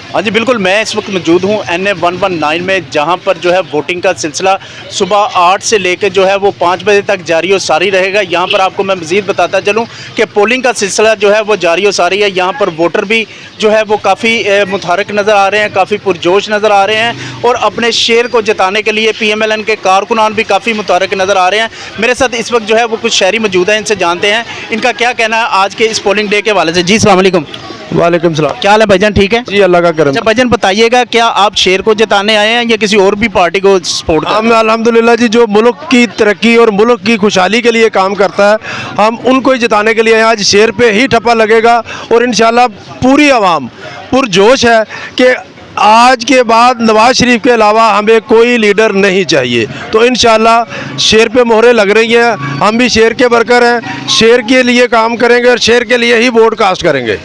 हाँ जी बिल्कुल, मैं इस वक्त मौजूद हूँ NA119 में, जहाँ पर जो है वोटिंग का सिलसिला सुबह 8 से लेकर जो है वो 5 बजे तक जारी और सारी रहेगा। यहाँ पर आपको मैं मज़ीद बताता चलूँ कि पोलिंग का सिलसिला जो है वो जारी और सारी है। यहाँ पर वोटर भी जो है वो काफ़ी मुतहरक नज़र आ रहे हैं, काफ़ी पुरजोश नज़र आ रहे हैं और अपने शेर को जिताने के लिए PMLN के कारकुनान भी काफ़ी मुतहरक नज़र आ रहे हैं। मेरे साथ इस वक्त जो है वो कुछ शहरी मौजूद हैं, इनसे जानते हैं इनका क्या कहना है आज के इस पोलिंग डे के हवाले से। जी अस्सलाम वालेकुम। वालेकुम सलाम। क्या हाल है भाईजान, ठीक है? जी अल्लाह का करम। अच्छा भाईजान बताइएगा, क्या आप शेर को जिताने आए हैं या किसी और भी पार्टी को सपोर्ट कर रहे हम अल्हम्दुलिल्लाह जी, जो मुल्क की तरक्की और मुल्क की खुशहाली के लिए काम करता है, हम उनको ही जिताने के लिए आए हैं। आज शेर पे ही ठप्पा लगेगा और इंशाल्लाह पूरी आवाम पुरजोश है कि आज के बाद नवाज शरीफ के अलावा हमें कोई लीडर नहीं चाहिए। तो इंशाल्लाह शेर पे मोहरें लग रही हैं, हम भी शेर के वर्कर हैं, शेर के लिए काम करेंगे और शेर के लिए ही वोट कास्ट करेंगे।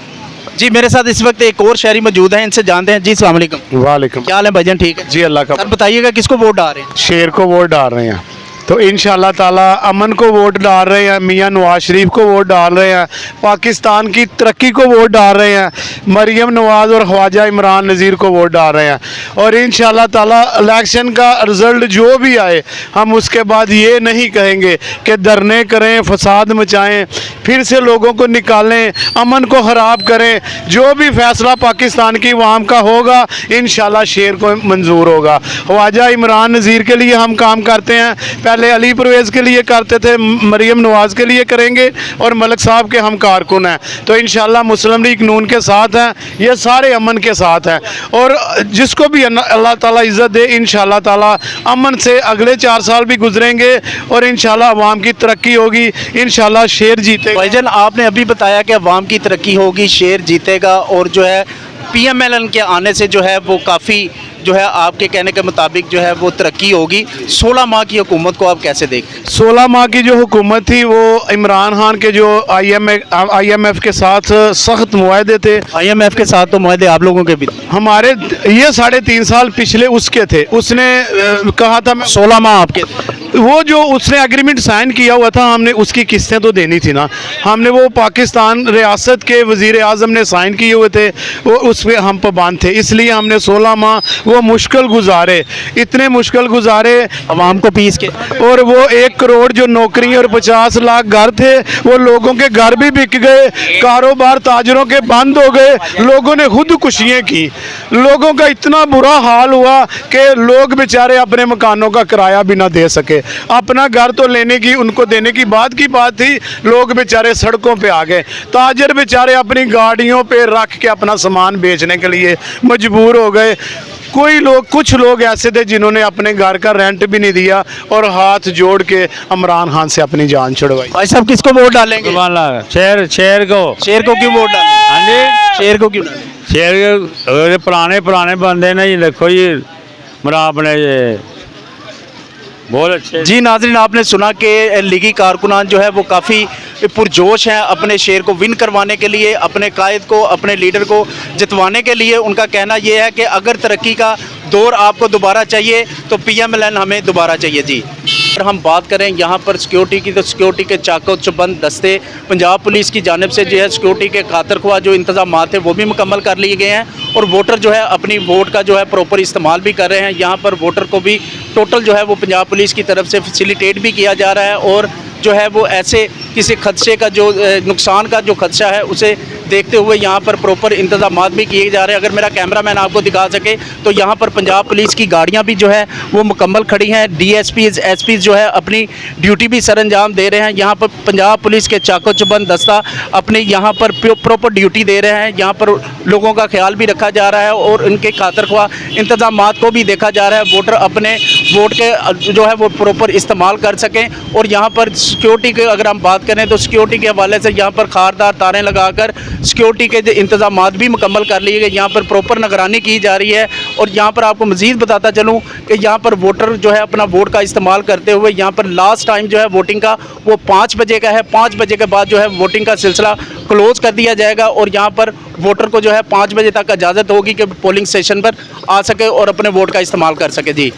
जी मेरे साथ इस वक्त एक और शहरी मौजूद हैं, इनसे जानते हैं। जी अस्सलाम वालेकुम। वालेकुम। क्या हाल है भाईजान, ठीक है? जी अल्लाह का। सर बताइएगा किसको वोट डाल रहे हैं? शेर को वोट डाल रहे हैं तो इंशाल्लाह ताला अमन को वोट डाल रहे हैं, मियां नवाज शरीफ को वोट डाल रहे हैं, पाकिस्तान की तरक्की को वोट डाल रहे हैं, मरियम नवाज और ख्वाजा इमरान नज़ीर को वोट डाल रहे हैं। और इंशाल्लाह ताला इलेक्शन का रिज़ल्ट जो भी आए, हम उसके बाद ये नहीं कहेंगे कि धरने करें, फसाद मचाएं, फिर से लोगों को निकालें, अमन को ख़राब करें। जो भी फैसला पाकिस्तान की अवाम का होगा इंशाल्लाह शेर को मंजूर होगा। ख्वाजा इमरान नज़ीर के लिए हम काम करते हैं, पहले अली परवेज़ के लिए करते थे, मरियम नवाज़ के लिए करेंगे और मलिक साहब के हम कारकुन हैं। तो इंशाल्लाह मुस्लिम लीग नून के साथ हैं, ये सारे अमन के साथ हैं और जिसको भी अल्लाह ताला इज़्ज़त दे इंशाल्लाह ताला अमन से अगले 4 साल भी गुजरेंगे और इंशाल्लाह अवाम की तरक्की होगी, इंशाल्लाह शेर जीतेगा। भाईजान आपने अभी बताया कि अवाम की तरक्की होगी, शेर जीतेगा और जो है PMLN के आने से जो है वो काफ़ी जो है आपके कहने के मुताबिक जो है वो तरक्की होगी। 16 माह की हुकूमत को आप कैसे देखते? 16 माह की जो हुकूमत थी वो इमरान खान के जो IMF के साथ सख्त मुआहदे थे। IMF के साथ तो मुआहदे आप लोगों के भी हमारे ये 3.5 साल पिछले उसके थे, उसने कहा था 16 माह आपके वो जो उसने एग्रीमेंट साइन किया हुआ था, हमने उसकी किस्तें तो देनी थी ना। हमने वो पाकिस्तान रियासत के वज़ीर आज़म ने साइन किए हुए थे, वो उस पर हम पाबंद थे, इसलिए हमने 16 माह वो मुश्किल गुजारे, इतने मुश्किल गुजारे अवाम को पीस के। और वो 1 करोड़ जो नौकरी और 50 लाख घर थे, वो लोगों के घर भी बिक गए, कारोबार ताजरों के बंद हो गए, लोगों ने खुदकुशियाँ की। लोगों का इतना बुरा हाल हुआ कि लोग बेचारे अपने मकानों का किराया भी ना दे सके। अपना घर तो लेने की, उनको देने की बात थी, लोग बेचारे सड़कों पे आ गए। ताजर बेचारे अपनी गाड़ियों पे रख के अपना सामान बेचने के लिए मजबूर हो गए। कुछ लोग ऐसे थे जिन्होंने अपने घर का रेंट भी नहीं दिया और हाथ जोड़ के इमरान खान से अपनी जान छुड़वाई। भाई साहब किसको वोट डालेंगे? शेर को क्यों वोट डालेंगे? हाँ जी, शेर को क्यों डालेंगे? शेर पुराने बंदे ने, ये देखो ये मेरा अपने ये बहुत अच्छे। जी नाज़रीन, आपने सुना कि लीगी कारकुनान जो है वो काफ़ी पुरजोश हैं अपने शेर को विन करवाने के लिए, अपने कायद को, अपने लीडर को जितवाने के लिए। उनका कहना ये है कि अगर तरक्की का दौर आपको दोबारा चाहिए तो PMLN हमें दोबारा चाहिए। जी अगर हम बात करें यहाँ पर सिक्योरिटी की, तो सिक्योरिटी के चाको चौबंद दस्ते पंजाब पुलिस की जानिब से जो है सिक्योरिटी के खातरख्वाह जो इंतजाम थे वो भी मुकम्मल कर लिए गए हैं और वोटर जो है अपनी वोट का जो है प्रॉपर इस्तेमाल भी कर रहे हैं। यहाँ पर वोटर को भी टोटल जो है वो पंजाब पुलिस की तरफ से फैसिलिटेट भी किया जा रहा है और जो है वो ऐसे किसी खदशे का जो नुकसान का जो खदशा है उसे देखते हुए यहाँ पर प्रॉपर इंतजाम भी किए जा रहे हैं। अगर मेरा कैमरामैन आपको दिखा सके तो यहाँ पर पंजाब पुलिस की गाड़ियाँ भी जो है वो मुकम्मल खड़ी हैं। DSPs SPs जो है अपनी ड्यूटी भी सर अंजाम दे रहे हैं। यहाँ पर पंजाब पुलिस के चाको चौबंद दस्ता अपने यहाँ पर प्रॉपर ड्यूटी दे रहे हैं। यहाँ पर लोगों का ख्याल भी रखा जा रहा है और उनके खातरख्वाह इंतजाम को भी देखा जा रहा है, वोटर अपने वोट के जो है वो प्रॉपर इस्तेमाल कर सकें। और यहाँ पर सिक्योरिटी के अगर हम बात करें तो सिक्योरिटी के हवाले से यहाँ पर खारदार तारें लगाकर सिक्योरिटी के इंतजाम भी मुकम्मल कर लिए गए। यहाँ पर प्रॉपर निगरानी की जा रही है और यहाँ पर आपको मज़ीद बताता चलूँ कि यहाँ पर वोटर जो है अपना वोट का इस्तेमाल करते हुए यहाँ पर लास्ट टाइम जो है वोटिंग का वो 5 बजे का है। 5 बजे के बाद जो है वोटिंग का सिलसिला क्लोज़ कर दिया जाएगा और यहाँ पर वोटर को जो है 5 बजे तक इजाज़त होगी कि पोलिंग स्टेशन पर आ सके और अपने वोट का इस्तेमाल कर सके। जी।